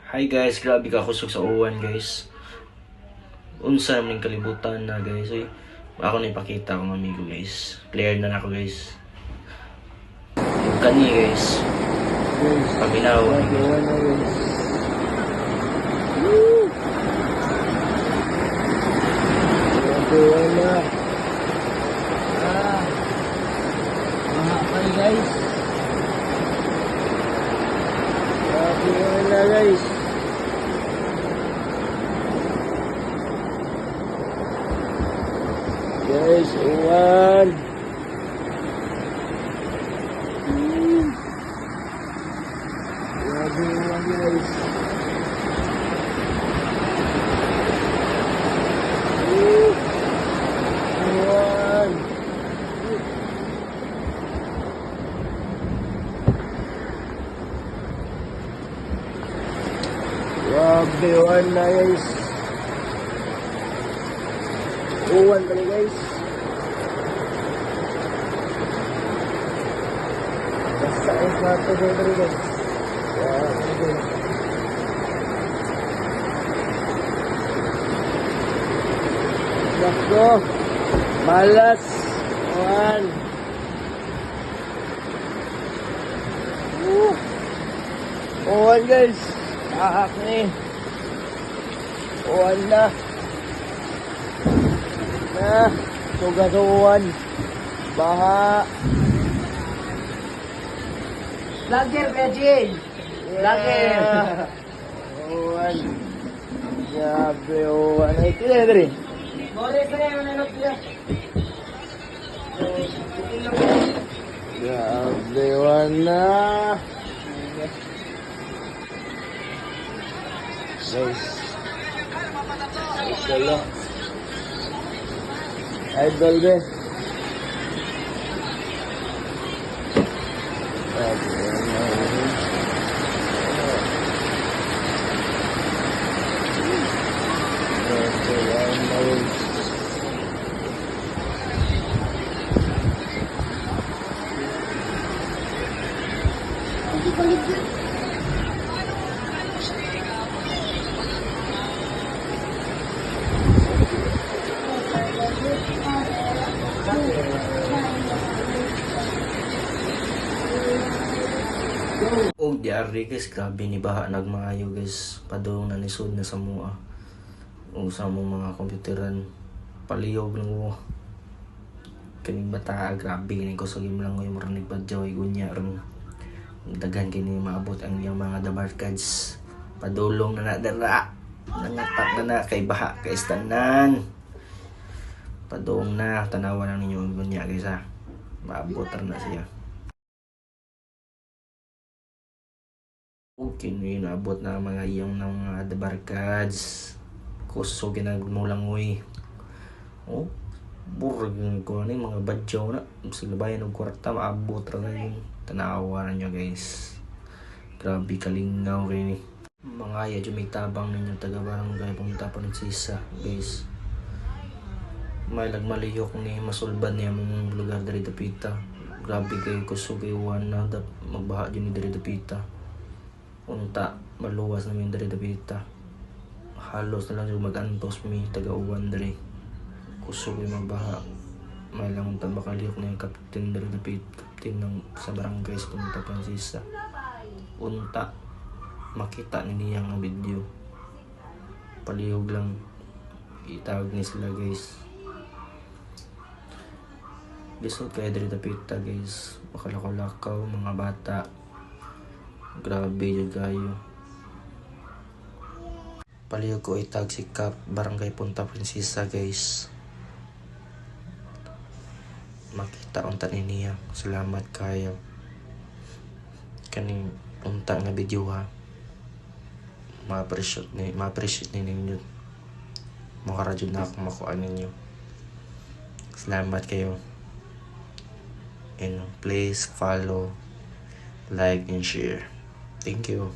Hi guys, grabe ka kusog sa uwan guys. Unsa man kalibutan na guys. Uy, ako na ipakita akong amigo guys. Player na ako guys. Yung kani guys. Paminaw na guys. Wala. Mahapal guys. Wala guys. Guys, uwan. Grabe uwan guys. Uwan. Grabe uwan na guys. Uwan pala guys. Basta is nato dito guys. Grabe. Let's go. Malas. Uwan. Uwan guys. Ahak ni. Uwan na. Sugat-uwan. Baha. Vlogger ka, Jane. Vlogger. Uwan. Grabe uwan. Ay, kaya dali. Mori ka na, manalot niya. Grabe uwan na. Guys. Idol. Idol be. Grabe uwan na. Grabe uwan na. Oh, diari guys, grabe ni baha nagmaayo guys. Padung na nisod na sa mua. O sa mong mga komputeran. Paliyog lang mo. Kaning bata, grabe ni ko sa lang ko yung marinig badyaw. Igunya ron. Dagan kini maabot ang iyang mga dabarkads. Padulong na nadara. Nangatak na na kay baha kay istanan. Padung na, tanawan lang ninyo ang gunya guys ha. Maabot na siya. Okay, naabot na mga iyong ng mga dabarkads. Kuso ginagmulang uy. Oh, burag ko na mga badyaw na. Sa labayan ng kwarta, maabot na yung tanawa na nyo guys. Grabe kalingaw kayo ni. Mga iya, may tabang ninyo taga-barangay pumunta pa ng sisa guys. May nagmaliyok ni masulban niya mong lugar dari dapita. Grabe kayo kuso kayo na magbaha dyan ni dari dapita. Unta, maluwas na yung dari dapita. Halos na lang yung mag-antos mi taga-uwan dari. Kuso kayo magbaha. May lang unta bakaliyok na yung kapten dari dapita. Kapten ng sa barangay sa pumunta pa ng sisa. Unta, makita niyang ang video. Palihog lang itawag ni sila guys. Lisod kayo dari dapita guys. Makalakaw-lakaw mga bata. Grabe yung gayo. Palihog ko itag si Kap Barangay Punta Prinsesa guys. Makita unta niya. Salamat kayo. Kaning unta nga video ha. Ma-appreciate ni ninyo. Makaradyo na akong makuha ninyo. Salamat kayo. And please follow, like, and share. Thank you.